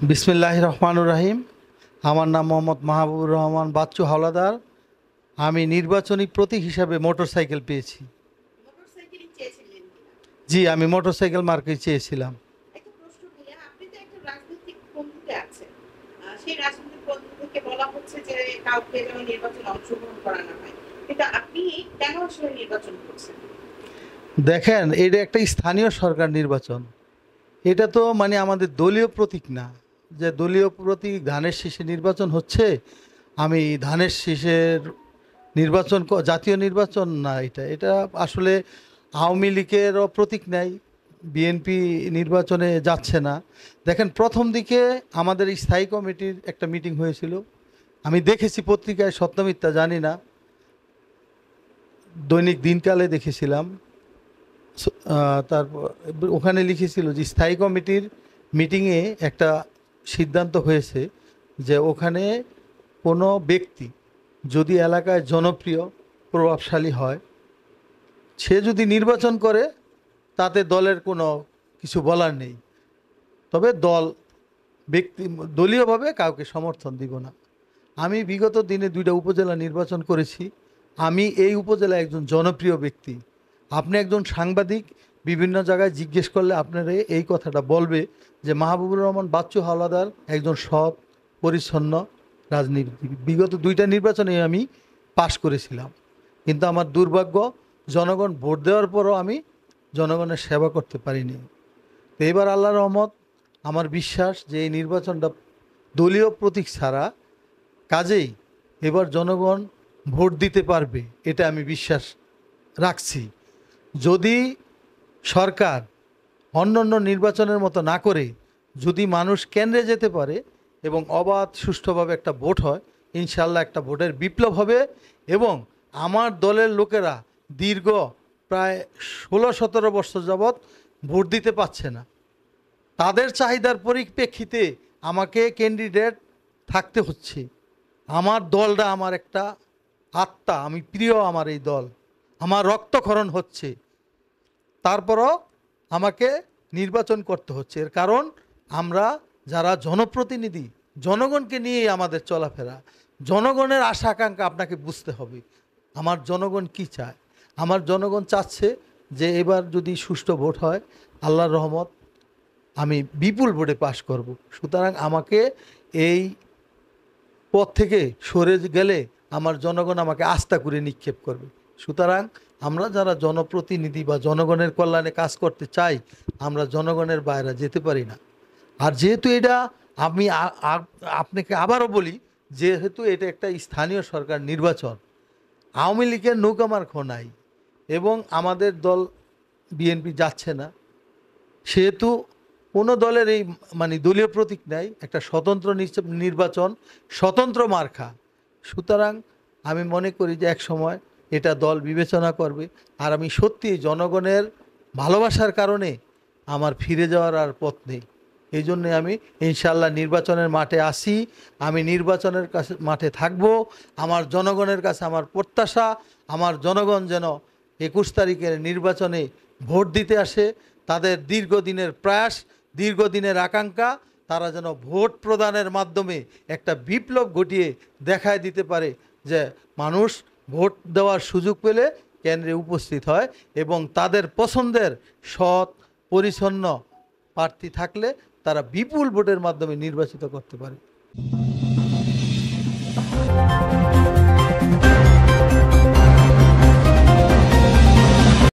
বিসমিল্লাহির রহমানুর রহিম। আমার নাম মোহাম্মদ মাহবুবুর রহমান বাচ্চু হাওলাদার। আমি নির্বাচনী প্রতীক হিসাবে মোটরসাইকেল পেয়েছি। মোটরসাইকেলই চেয়েছিলেন কিনা? জি, আমি মোটরসাইকেল মার্কে চেয়েছিলাম। একটা প্রশ্ন ভাইয়া, আপনি তো একটা রাজনৈতিক বন্ধুতে আছেন। সেই রাজনৈতিক বন্ধু থেকে বলা হচ্ছে যে কাউকে যেন নির্বাচনে অংশগ্রহণ করানো হয়। কিন্তু আপনি কেন আসলে নির্বাচন করছেন? দেখেন, এটা একটা স্থানীয় সরকার নির্বাচন। এটা তো মানে আমাদের দলীয় প্রতীক না, যে দলীয় প্রতীক ধানের শীষে নির্বাচন হচ্ছে। আমি ধানের শীষের নির্বাচন জাতীয় নির্বাচন না, এটা এটা আসলে আওয়ামী লীগেরও প্রতীক নেই। বিএনপি নির্বাচনে যাচ্ছে না। দেখেন, প্রথম দিকে আমাদের স্থায়ী কমিটির একটা মিটিং হয়েছিল। আমি দেখেছি পত্রিকায়, সত্য মিথ্যা জানি না, দৈনিক দিনকালে দেখেছিলাম। তারপর ওখানে লিখেছিল যে স্থায়ী কমিটির মিটিংয়ে একটা সিদ্ধান্ত হয়েছে যে ওখানে কোনো ব্যক্তি যদি এলাকায় জনপ্রিয়, প্রভাবশালী হয়, সে যদি নির্বাচন করে, তাতে দলের কোনো কিছু বলার নেই। তবে ব্যক্তি দলীয়ভাবে কাউকে সমর্থন দিব না। আমি বিগত দিনে 2টা উপজেলা নির্বাচন করেছি। আমি এই উপজেলায় একজন জনপ্রিয় ব্যক্তি। আপনি একজন সাংবাদিক, বিভিন্ন জায়গায় জিজ্ঞেস করলে আপনারা এই কথাটা বলবে যে মাহবুবুর রহমান বাচ্চু হাওলাদার একজন সৎ, পরিচ্ছন্ন রাজনীতিবিদ। বিগত 2টা নির্বাচনে আমি পাশ করেছিলাম। কিন্তু আমার দুর্ভাগ্য, জনগণ ভোট দেওয়ার পরও আমি জনগণের সেবা করতে পারিনি। তো এবার আল্লাহর রহমত, আমার বিশ্বাস যে এই নির্বাচনটা দলীয় প্রতীক ছাড়া, কাজেই এবার জনগণ ভোট দিতে পারবে, এটা আমি বিশ্বাস রাখছি। যদি সরকার অন্যান্য নির্বাচনের মতো না করে যদি মানুষ কেন্দ্রে যেতে পারে এবং অবাধ সুষ্ঠুভাবে একটা ভোট হয়, ইনশাল্লাহ একটা ভোটের বিপ্লব হবে। এবং আমার দলের লোকেরা দীর্ঘ প্রায় 16-17 বছর যাবৎ ভোট দিতে পারছে না। তাদের চাহিদার পরিপ্রেক্ষিতে আমাকে ক্যান্ডিডেট থাকতে হচ্ছে। আমার দলটা আমার একটা আত্মা, আমি প্রিয় আমার এই দল, আমার রক্তক্ষরণ হচ্ছে, তারপরও আমাকে নির্বাচন করতে হচ্ছে। এর কারণ আমরা যারা জনপ্রতিনিধি, জনগণকে নিয়েই আমাদের চলাফেরা। জনগণের আশা আকাঙ্ক্ষা আপনাকে বুঝতে হবে। আমার জনগণ কি চায়? আমার জনগণ চাচ্ছে যে এবার যদি সুষ্ঠু ভোট হয়, আল্লাহর রহমত, আমি বিপুল ভোটে পাশ করব। সুতরাং আমাকে এই পথ থেকে সরে গেলে আমার জনগণ আমাকে আস্থা করে নিক্ষেপ করবে। সুতরাং আমরা যারা জনপ্রতিনিধি বা জনগণের কল্যাণে কাজ করতে চাই, আমরা জনগণের বাইরে যেতে পারি না। আর যেহেতু এটা, আমি আপনাকে আবারও বলি, যেহেতু এটা একটা স্থানীয় সরকার নির্বাচন, আওয়ামী লীগের নৌকামার্কা নাই এবং আমাদের দল বিএনপি যাচ্ছে না, সেহেতু কোনো দলের এই মানে দলীয় প্রতীক নাই, একটা স্বতন্ত্র নির্বাচন, স্বতন্ত্র মার্কা। সুতরাং আমি মনে করি যে এক সময় এটা দল বিবেচনা করবে। আর আমি সত্যি জনগণের ভালোবাসার কারণে আমার ফিরে যাওয়ার আর পথ নেই। এই জন্যে আমি ইনশাল্লাহ নির্বাচনের মাঠে আসি। আমি নির্বাচনের কাছে মাঠে থাকব। আমার জনগণের কাছে আমার প্রত্যাশা, আমার জনগণ যেন 21 তারিখের নির্বাচনে ভোট দিতে আসে। তাদের দীর্ঘদিনের প্রয়াস, দীর্ঘদিনের আকাঙ্ক্ষা, তারা যেন ভোট প্রদানের মাধ্যমে একটা বিপ্লব ঘটিয়ে দেখায় দিতে পারে যে মানুষ ভোট দেওয়ার সুযোগ পেলে কেন্দ্রে উপস্থিত হয় এবং তাদের পছন্দের সৎ, পরিচ্ছন্ন প্রার্থী থাকলে তারা বিপুল ভোটের মাধ্যমে নির্বাচিত করতে পারে।